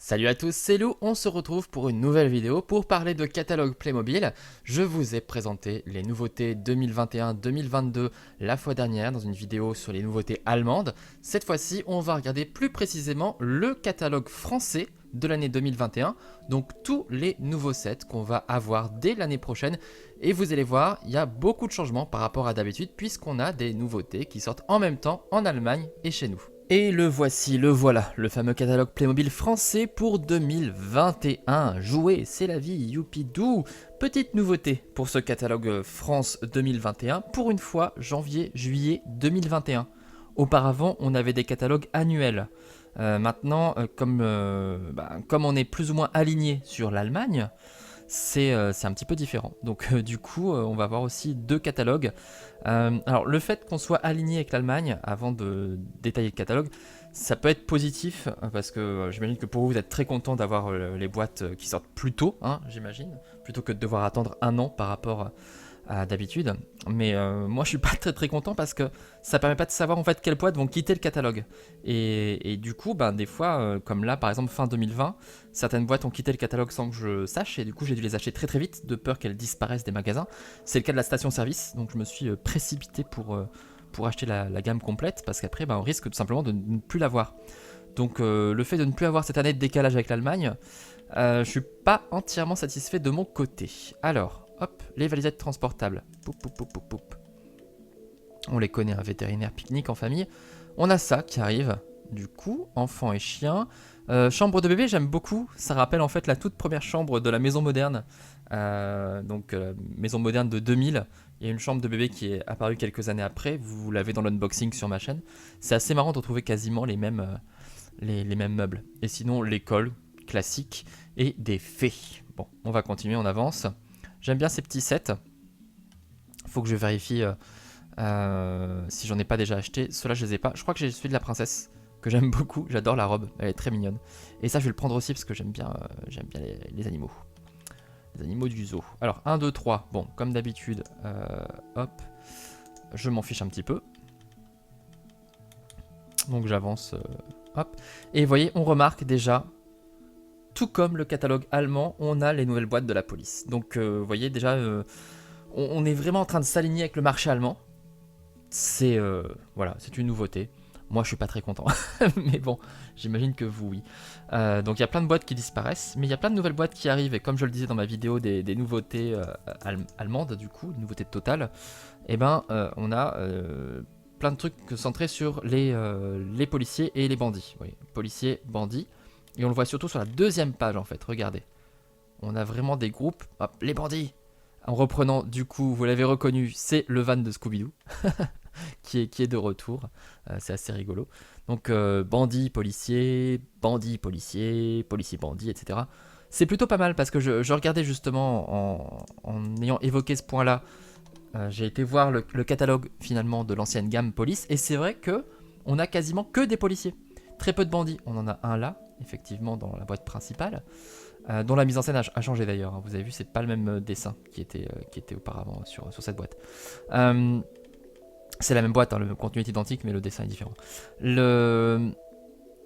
Salut à tous, c'est Lou, on se retrouve pour une nouvelle vidéo pour parler de catalogue Playmobil. Je vous ai présenté les nouveautés 2021-2022 la fois dernière dans une vidéo sur les nouveautés allemandes. Cette fois-ci, on va regarder plus précisément le catalogue français de l'année 2021, donc tous les nouveaux sets qu'on va avoir dès l'année prochaine. Et vous allez voir, il y a beaucoup de changements par rapport à d'habitude puisqu'on a des nouveautés qui sortent en même temps en Allemagne et chez nous. Et le voici, le voilà, le fameux catalogue Playmobil français pour 2021. Jouer, c'est la vie, youpidou. Petite nouveauté pour ce catalogue France 2021, pour une fois janvier-juillet 2021. Auparavant, on avait des catalogues annuels. Maintenant, comme on est plus ou moins aligné sur l'Allemagne, c'est un petit peu différent. Donc du coup, on va avoir aussi deux catalogues. Alors le fait qu'on soit aligné avec l'Allemagne, avant de détailler le catalogue, ça peut être positif, parce que j'imagine que pour vous, vous êtes très content d'avoir les boîtes qui sortent plus tôt, hein, j'imagine, plutôt que de devoir attendre un an par rapport d'habitude. Mais moi je suis pas très content parce que ça permet pas de savoir en fait quelles boîtes vont quitter le catalogue. Et du coup, des fois, comme là par exemple fin 2020, certaines boîtes ont quitté le catalogue sans que je sache, et du coup j'ai dû les acheter très vite de peur qu'elles disparaissent des magasins. C'est le cas de la station service, donc je me suis précipité pour acheter la gamme complète, parce qu'après on risque tout simplement de ne plus l'avoir. Donc le fait de ne plus avoir cette année de décalage avec l'Allemagne, je suis pas entièrement satisfait de mon côté. Alors, hop, les valisettes transportables. Poup, poup, poup, poup, poup. On les connaît, un vétérinaire pique-nique en famille. On a ça qui arrive, du coup, enfant et chien. Chambre de bébé, j'aime beaucoup. Ça rappelle en fait la toute première chambre de la maison moderne. Maison moderne de 2000. Il y a une chambre de bébé qui est apparue quelques années après. Vous l'avez dans l'unboxing sur ma chaîne. C'est assez marrant de retrouver quasiment les mêmes meubles. Et sinon, l'école classique et des fées. Bon, on va continuer, on avance. J'aime bien ces petits sets. Faut que je vérifie si j'en ai pas déjà acheté. Ceux-là, je les ai pas. Je crois que j'ai celui de la princesse que j'aime beaucoup. J'adore la robe, elle est très mignonne. Et ça, je vais le prendre aussi parce que j'aime bien les animaux. Les animaux du zoo. Alors, 1, 2, 3. Bon, comme d'habitude, hop. Je m'en fiche un petit peu. Donc, j'avance. Hop. Et vous voyez, on remarque déjà, tout comme le catalogue allemand, on a les nouvelles boîtes de la police. Donc, vous voyez déjà, on est vraiment en train de s'aligner avec le marché allemand. C'est voilà, c'est une nouveauté. Moi, je suis pas très content, mais bon, j'imagine que vous, oui. Donc, il y a plein de boîtes qui disparaissent, mais il y a plein de nouvelles boîtes qui arrivent. Et comme je le disais dans ma vidéo des nouveautés allemandes, du coup, des nouveautés totales, et on a plein de trucs centrés sur les policiers et les bandits. Oui, policiers, bandits. Et on le voit surtout sur la deuxième page, en fait. Regardez. On a vraiment des groupes. Hop, les bandits. En reprenant, du coup, vous l'avez reconnu, c'est le van de Scooby-Doo qui est de retour. C'est assez rigolo. Donc, bandits, policiers, bandits, etc. C'est plutôt pas mal parce que je regardais justement en ayant évoqué ce point-là. J'ai été voir le catalogue finalement de l'ancienne gamme police, et c'est vrai que on a quasiment que des policiers. Très peu de bandits. On en a un là, effectivement, dans la boîte principale. Dont la mise en scène a changé d'ailleurs, hein. Vous avez vu, c'est pas le même dessin qui était auparavant sur cette boîte. C'est la même boîte, hein, le contenu est identique, mais le dessin est différent.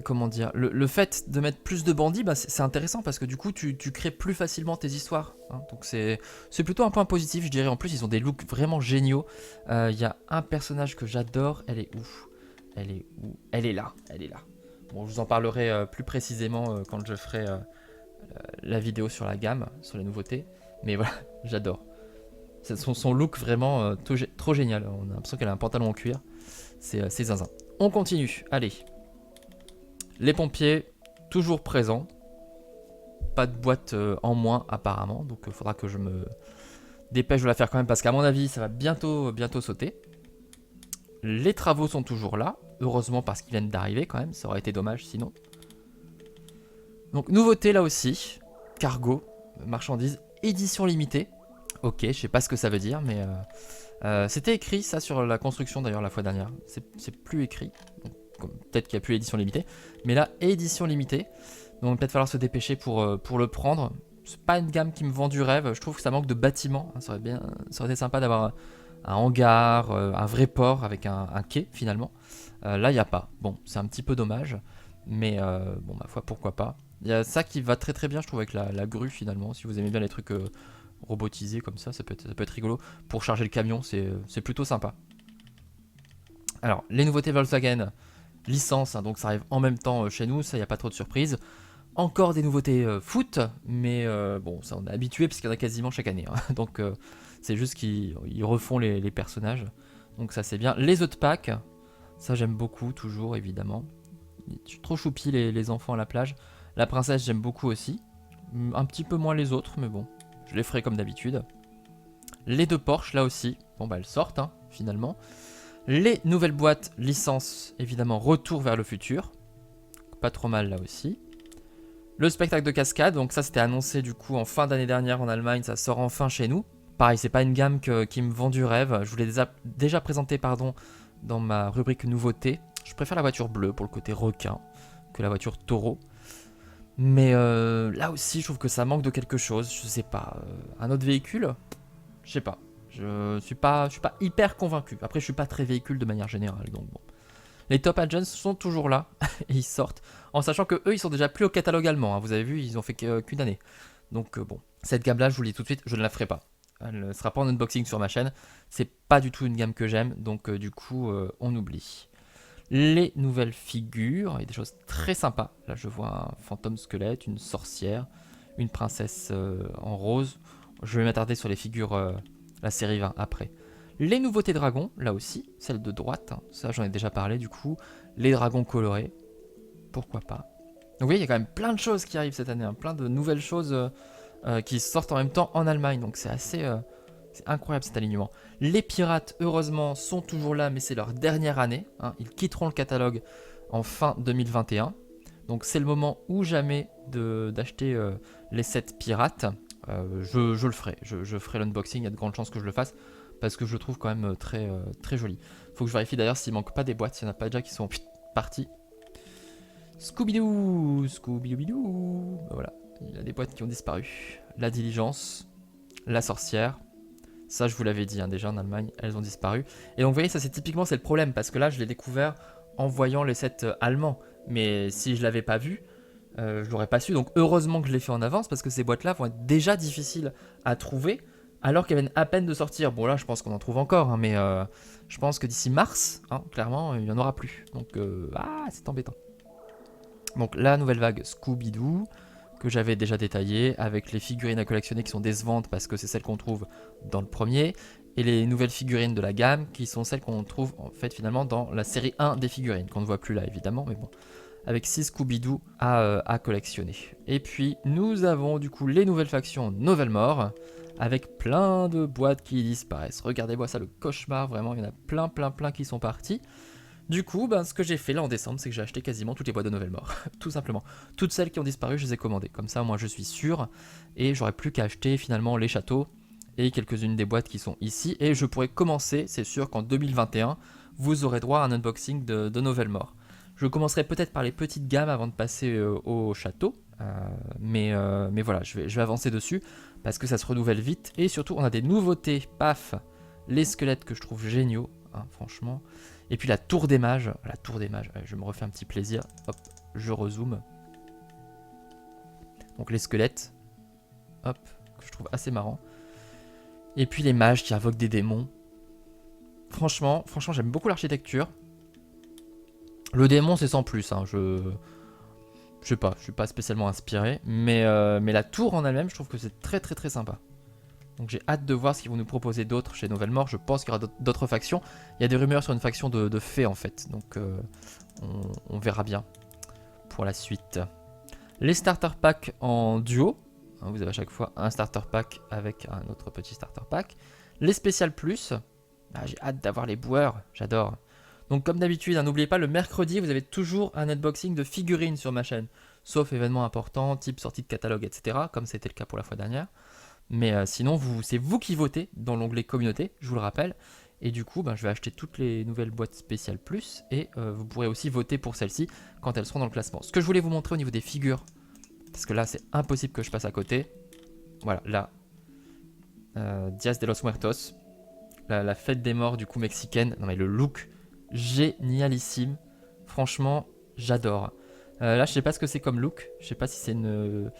Comment dire, le fait de mettre plus de bandits, c'est intéressant parce que du coup, tu crées plus facilement tes histoires, hein. Donc c'est plutôt un point positif, je dirais. En plus, ils ont des looks vraiment géniaux. Il y a un personnage que j'adore. Elle est où? Elle est là. Bon, je vous en parlerai plus précisément quand je ferai la vidéo sur la gamme, sur les nouveautés. Mais voilà, j'adore. C'est son look vraiment trop génial. On a l'impression qu'elle a un pantalon en cuir. C'est zinzin. On continue. Allez. Les pompiers, toujours présents. Pas de boîte en moins apparemment. Donc il faudra que je me dépêche de la faire quand même. Parce qu'à mon avis, ça va bientôt sauter. Les travaux sont toujours là. Heureusement parce qu'ils viennent d'arriver quand même. Ça aurait été dommage sinon. Donc nouveauté là aussi, cargo, marchandises, édition limitée. Ok, je sais pas ce que ça veut dire, mais c'était écrit ça sur la construction d'ailleurs la fois dernière. C'est plus écrit, peut-être qu'il n'y a plus l'édition limitée. Mais là, édition limitée, donc il va peut-être falloir se dépêcher pour le prendre. C'est pas une gamme qui me vend du rêve, je trouve que ça manque de bâtiments. Ça aurait été sympa d'avoir un hangar, un vrai port avec un quai finalement. Là, il n'y a pas. Bon, c'est un petit peu dommage, mais bon, ma foi, pourquoi pas. Il y a ça qui va très très bien, je trouve, avec la grue finalement. Si vous aimez bien les trucs robotisés comme ça peut être rigolo. Pour charger le camion, c'est plutôt sympa. Alors, les nouveautés Volkswagen, licence, hein, donc ça arrive en même temps chez nous, ça, il n'y a pas trop de surprises. Encore des nouveautés foot, mais bon, ça on est habitué parce qu'il y en a quasiment chaque année. Hein. Donc c'est juste qu'ils refont les personnages. Donc ça c'est bien. Les autres packs, ça j'aime beaucoup, toujours évidemment. Je suis trop choupi les enfants à la plage. La princesse j'aime beaucoup aussi. Un petit peu moins les autres, mais bon, je les ferai comme d'habitude. Les deux Porsche là aussi, bon bah elles sortent hein, finalement. Les nouvelles boîtes licence, évidemment, retour vers le futur. Pas trop mal là aussi. Le spectacle de cascade, donc ça c'était annoncé du coup en fin d'année dernière en Allemagne, ça sort enfin chez nous. Pareil, c'est pas une gamme qui me vend du rêve. Je vous l'ai déjà présenté dans ma rubrique nouveauté. Je préfère la voiture bleue pour le côté requin que la voiture taureau. Mais là aussi, je trouve que ça manque de quelque chose. Je sais pas. Un autre véhicule? Je sais pas. Je suis pas hyper convaincu. Après, je suis pas très véhicule de manière générale, donc bon. Les Top Agents sont toujours là et ils sortent, en sachant que eux, ils sont déjà plus au catalogue allemand. Hein. Vous avez vu, ils ont fait qu'une année. Donc bon, cette gamme-là, je vous le dis tout de suite, je ne la ferai pas. Elle ne sera pas en unboxing sur ma chaîne. C'est pas du tout une gamme que j'aime, donc du coup, on oublie. Les nouvelles figures, il y a des choses très sympas. Là, je vois un fantôme squelette, une sorcière, une princesse en rose. Je vais m'attarder sur les figures, la série 20 après. Les nouveautés dragons, là aussi, celle de droite, hein, ça j'en ai déjà parlé du coup. Les dragons colorés, pourquoi pas. Donc vous voyez, il y a quand même plein de choses qui arrivent cette année, hein, plein de nouvelles choses qui sortent en même temps en Allemagne, donc c'est assez... c'est incroyable cet alignement. Les pirates, heureusement, sont toujours là, mais c'est leur dernière année. Hein. Ils quitteront le catalogue en fin 2021. Donc c'est le moment ou jamais d'acheter les 7 pirates. Je le ferai. Je ferai l'unboxing, il y a de grandes chances que je le fasse. Parce que je le trouve quand même très joli. Faut que je vérifie d'ailleurs s'il manque pas des boîtes, s'il n'y en a pas déjà qui sont parties. Scooby-Doo, Scooby-Doo. Voilà, il y a des boîtes qui ont disparu. La diligence, la sorcière. Ça, je vous l'avais dit hein, déjà en Allemagne, elles ont disparu. Et donc, vous voyez, ça, c'est le problème. Parce que là, je l'ai découvert en voyant les sets allemands. Mais si je l'avais pas vu, je l'aurais pas su. Donc, heureusement que je l'ai fait en avance. Parce que ces boîtes-là vont être déjà difficiles à trouver. Alors qu'elles viennent à peine de sortir. Bon, là, je pense qu'on en trouve encore. Hein, mais je pense que d'ici mars, hein, clairement, il n'y en aura plus. Donc, c'est embêtant. Donc, la nouvelle vague Scooby-Doo que j'avais déjà détaillé, avec les figurines à collectionner qui sont décevantes parce que c'est celles qu'on trouve dans le premier, et les nouvelles figurines de la gamme qui sont celles qu'on trouve en fait finalement dans la série 1 des figurines, qu'on ne voit plus là évidemment, mais bon, avec 6 Scooby-Doo à collectionner. Et puis nous avons du coup les nouvelles factions Nouvelle Mort, avec plein de boîtes qui disparaissent. Regardez-moi ça, le cauchemar, vraiment, il y en a plein qui sont partis. Du coup, ce que j'ai fait là en décembre, c'est que j'ai acheté quasiment toutes les boîtes de Nouvelle Mort, tout simplement. Toutes celles qui ont disparu, je les ai commandées. Comme ça, moi, je suis sûr. Et j'aurai plus qu'à acheter finalement les châteaux et quelques-unes des boîtes qui sont ici. Et je pourrai commencer, c'est sûr qu'en 2021, vous aurez droit à un unboxing de Nouvelle Mort. Je commencerai peut-être par les petites gammes avant de passer au château. Mais voilà, je vais avancer dessus parce que ça se renouvelle vite. Et surtout, on a des nouveautés. Paf, les squelettes que je trouve géniaux, hein, franchement. Et puis la tour des mages, je me refais un petit plaisir, hop, je rezoome. Donc les squelettes, hop, que je trouve assez marrant. Et puis les mages qui invoquent des démons. Franchement j'aime beaucoup l'architecture. Le démon c'est sans plus, hein, je sais pas, je suis pas spécialement inspiré. Mais la tour en elle-même, je trouve que c'est très sympa. Donc j'ai hâte de voir ce qu'ils vont nous proposer d'autres chez Nouvelle Mort. Je pense qu'il y aura d'autres factions. Il y a des rumeurs sur une faction de fées en fait. Donc on verra bien pour la suite. Les starter packs en duo. Vous avez à chaque fois un starter pack avec un autre petit starter pack. Les spéciales plus. J'ai hâte d'avoir les boueurs. J'adore. Donc comme d'habitude, n'oubliez pas, le mercredi, vous avez toujours un unboxing de figurines sur ma chaîne. Sauf événements importants, type sortie de catalogue, etc. Comme c'était le cas pour la fois dernière. Mais sinon, c'est vous qui votez dans l'onglet communauté, je vous le rappelle. Et du coup, je vais acheter toutes les nouvelles boîtes spéciales plus. Et vous pourrez aussi voter pour celles-ci quand elles seront dans le classement. Ce que je voulais vous montrer au niveau des figures, parce que là, c'est impossible que je passe à côté. Voilà, là, Dias de los Muertos, la fête des morts du coup mexicaine. Non mais le look, génialissime. Franchement, j'adore. Là, je sais pas ce que c'est comme look. Je sais pas si c'est une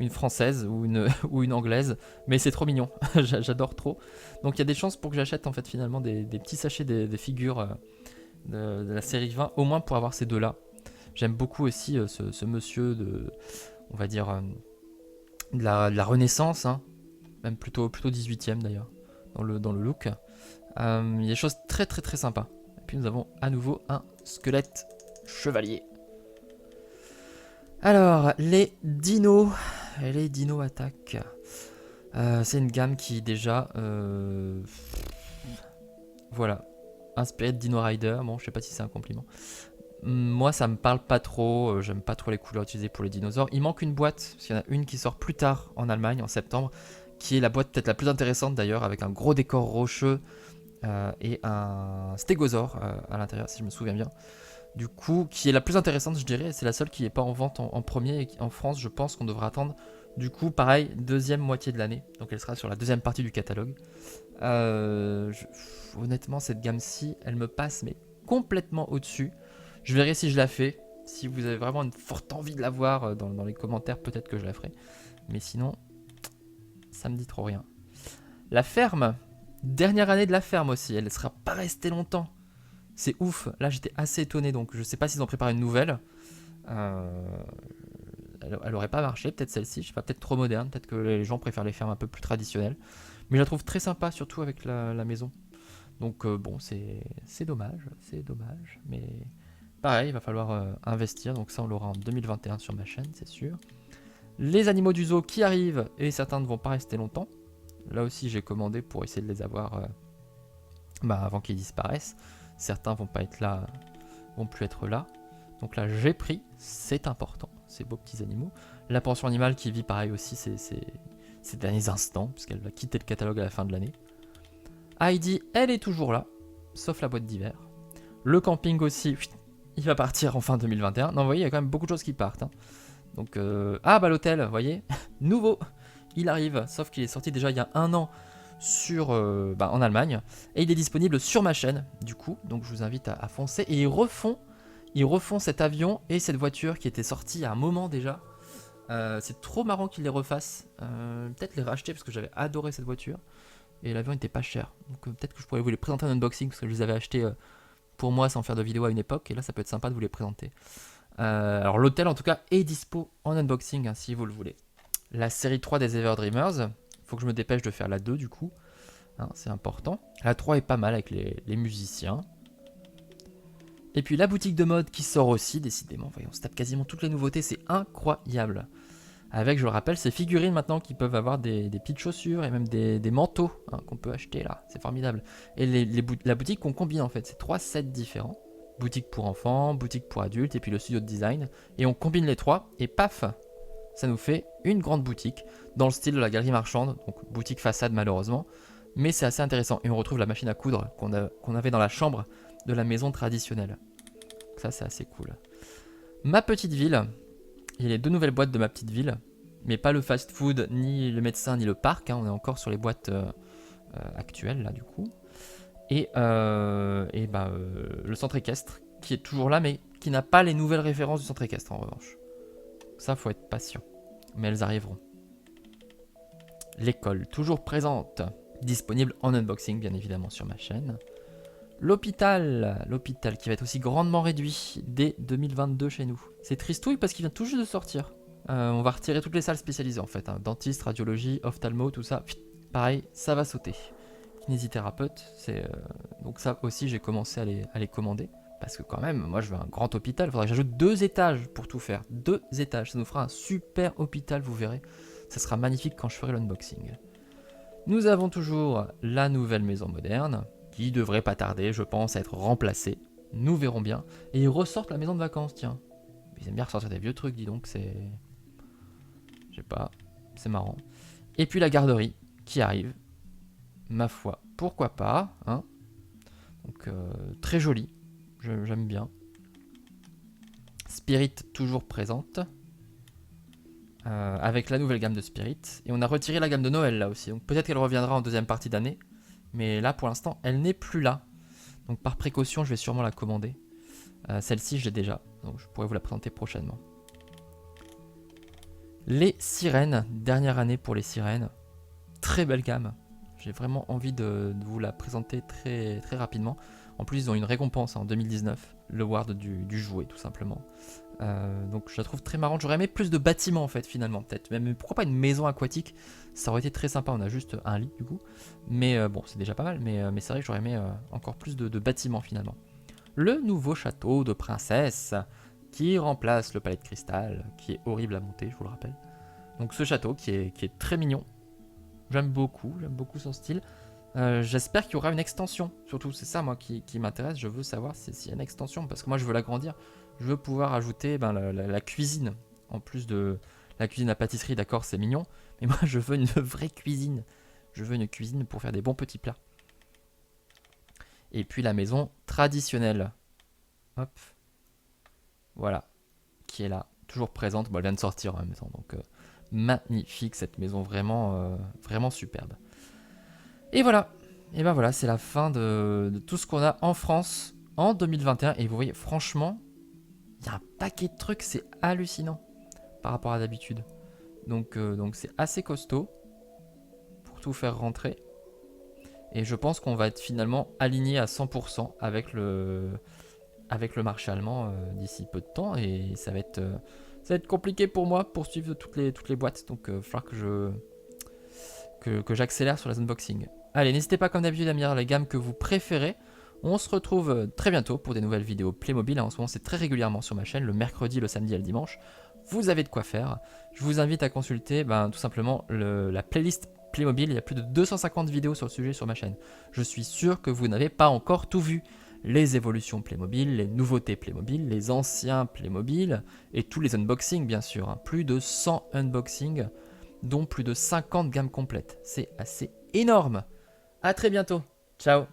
française ou ou une anglaise, mais c'est trop mignon. J'adore trop. Donc il y a des chances pour que j'achète en fait finalement des petits sachets des figures de la série 20, au moins pour avoir ces deux-là. J'aime beaucoup aussi ce monsieur on va dire, de la Renaissance, hein. Même plutôt 18e d'ailleurs, dans le look. Il y a des choses très très très sympas. Et puis nous avons à nouveau un squelette chevalier. Alors, les dinos attaquent. C'est une gamme qui déjà... voilà. Inspirée de Dino Rider. Bon, je sais pas si c'est un compliment. Moi, ça me parle pas trop. J'aime pas trop les couleurs utilisées pour les dinosaures. Il manque une boîte, parce qu'il y en a une qui sort plus tard en Allemagne, en septembre, qui est la boîte peut-être la plus intéressante d'ailleurs, avec un gros décor rocheux et un stégosaure à l'intérieur, si je me souviens bien. Du coup, qui est la plus intéressante, je dirais. C'est la seule qui n'est pas en vente en premier. Et en France, je pense qu'on devra attendre. Du coup, pareil, deuxième moitié de l'année. Donc, elle sera sur la deuxième partie du catalogue. Honnêtement, cette gamme-ci, elle me passe mais complètement au-dessus. Je verrai si je la fais. Si vous avez vraiment une forte envie de la voir dans les commentaires, peut-être que je la ferai. Mais sinon, ça me dit trop rien. La ferme. Dernière année de la ferme aussi. Elle ne sera pas restée longtemps. C'est ouf, là j'étais assez étonné, donc je sais pas s'ils ont préparé une nouvelle. Elle aurait pas marché, peut-être celle-ci, je sais pas, peut-être trop moderne, peut-être que les gens préfèrent les fermes un peu plus traditionnelles. Mais je la trouve très sympa, surtout avec la maison. Donc bon, c'est dommage, mais pareil, il va falloir investir, donc ça on l'aura en 2021 sur ma chaîne, c'est sûr. Les animaux du zoo qui arrivent, et certains ne vont pas rester longtemps. Là aussi j'ai commandé pour essayer de les avoir avant qu'ils disparaissent. Certains vont pas être là, vont plus être là. Donc là, j'ai pris, c'est important, ces beaux petits animaux. La pension animale qui vit pareil aussi ces derniers instants, puisqu'elle va quitter le catalogue à la fin de l'année. Heidi, elle est toujours là, sauf la boîte d'hiver. Le camping aussi, il va partir en fin 2021. Non, vous voyez, il y a quand même beaucoup de choses qui partent. Hein. Donc, ah bah l'hôtel, vous voyez, nouveau, il arrive, sauf qu'il est sorti déjà il y a 1 an en Allemagne, et il est disponible sur ma chaîne du coup, donc je vous invite à foncer. Et ils refont cet avion et cette voiture qui était sortie il y a un moment déjà. C'est trop marrant qu'ils les refassent, peut-être les racheter parce que j'avais adoré cette voiture et l'avion n'était pas cher, donc peut-être que je pourrais vous les présenter en unboxing parce que je les avais achetés pour moi sans faire de vidéo à une époque, et là ça peut être sympa de vous les présenter. Alors l'hôtel en tout cas est dispo en unboxing si vous le voulez. La série 3 des Everdreamers, faut que je me dépêche de faire la 2 du coup, hein, c'est important. La 3 est pas mal avec les musiciens. Et puis la boutique de mode qui sort aussi, décidément, voyons, on se tape quasiment toutes les nouveautés, c'est incroyable. Avec, je le rappelle, ces figurines maintenant qui peuvent avoir des petites chaussures et même des manteaux hein, qu'on peut acheter là, c'est formidable. Et la boutique qu'on combine en fait, c'est 3 sets différents. Boutique pour enfants, boutique pour adultes et puis le studio de design. Et on combine les 3 et paf, ça nous fait une grande boutique dans le style de la galerie marchande, donc boutique façade malheureusement, mais c'est assez intéressant. Et on retrouve la machine à coudre qu'on avait dans la chambre de la maison traditionnelle. Ça c'est assez cool. Ma petite ville, il y a les 2 nouvelles boîtes de ma petite ville, mais pas le fast food, ni le médecin, ni le parc, hein. On est encore sur les boîtes actuelles là du coup. Et le centre équestre qui est toujours là, mais qui n'a pas les nouvelles références du centre équestre en revanche. Ça, faut être patient. Mais elles arriveront. L'école, toujours présente. Disponible en unboxing, bien évidemment, sur ma chaîne. L'hôpital qui va être aussi grandement réduit dès 2022 chez nous. C'est tristouille parce qu'il vient tout juste de sortir. On va retirer toutes les salles spécialisées en fait. Hein. Dentiste, radiologie, ophtalmo, tout ça. Pareil, ça va sauter. Kinésithérapeute, donc ça aussi j'ai commencé à les commander. Parce que quand même, moi je veux un grand hôpital, il faudrait que j'ajoute 2 étages pour tout faire. 2 étages, ça nous fera un super hôpital, vous verrez. Ça sera magnifique quand je ferai l'unboxing. Nous avons toujours la nouvelle maison moderne, qui devrait pas tarder, je pense, à être remplacée. Nous verrons bien. Et ils ressortent la maison de vacances, tiens. Ils aiment bien ressortir des vieux trucs, dis donc, c'est... Je sais pas, c'est marrant. Et puis la garderie, qui arrive. Ma foi, pourquoi pas, hein. Donc, très joli. J'aime bien. Spirit toujours présente. Avec la nouvelle gamme de Spirit. Et on a retiré la gamme de Noël là aussi. Donc peut-être qu'elle reviendra en deuxième partie d'année. Mais là pour l'instant elle n'est plus là. Donc par précaution je vais sûrement la commander. Celle-ci je l'ai déjà. Donc je pourrais vous la présenter prochainement. Les sirènes, dernière année pour les sirènes. Très belle gamme. J'ai vraiment envie de vous la présenter très, très rapidement. En plus, ils ont une récompense en 2019, le Ward du jouet, tout simplement. Donc je la trouve très marrante. J'aurais aimé plus de bâtiments en fait, finalement, peut-être. Même pourquoi pas une maison aquatique? Ça aurait été très sympa. On a juste un lit, du coup. Mais bon, c'est déjà pas mal. Mais c'est vrai que j'aurais aimé encore plus de bâtiments, finalement. Le nouveau château de princesse qui remplace le palais de cristal, qui est horrible à monter, je vous le rappelle. Donc ce château qui est très mignon. J'aime beaucoup son style. J'espère qu'il y aura une extension. Surtout, c'est ça moi qui m'intéresse. Je veux savoir s'il y a une extension parce que moi je veux l'agrandir. Je veux pouvoir ajouter la cuisine. En plus de la cuisine à pâtisserie, d'accord, c'est mignon. Mais moi je veux une vraie cuisine. Je veux une cuisine pour faire des bons petits plats. Et puis la maison traditionnelle. Hop. Voilà. Qui est là. Toujours présente. Bon, elle vient de sortir en même temps. Donc magnifique cette maison. Vraiment, vraiment superbe. Et voilà. Et ben voilà, c'est la fin de tout ce qu'on a en France en 2021. Et vous voyez, franchement, il y a un paquet de trucs. C'est hallucinant par rapport à d'habitude. Donc c'est assez costaud pour tout faire rentrer. Et je pense qu'on va être finalement aligné à 100% avec le marché allemand d'ici peu de temps. Et ça va être compliqué pour moi pour suivre toutes les boîtes. Donc il va falloir que j'accélère sur les unboxings. Allez, n'hésitez pas comme d'habitude à me dire les gammes que vous préférez. On se retrouve très bientôt pour des nouvelles vidéos Playmobil. En ce moment, c'est très régulièrement sur ma chaîne, le mercredi, le samedi et le dimanche. Vous avez de quoi faire. Je vous invite à consulter tout simplement la playlist Playmobil. Il y a plus de 250 vidéos sur le sujet sur ma chaîne. Je suis sûr que vous n'avez pas encore tout vu. Les évolutions Playmobil, les nouveautés Playmobil, les anciens Playmobil et tous les unboxings bien sûr. Plus de 100 unboxings, dont plus de 50 gammes complètes. C'est assez énorme. A très bientôt. Ciao.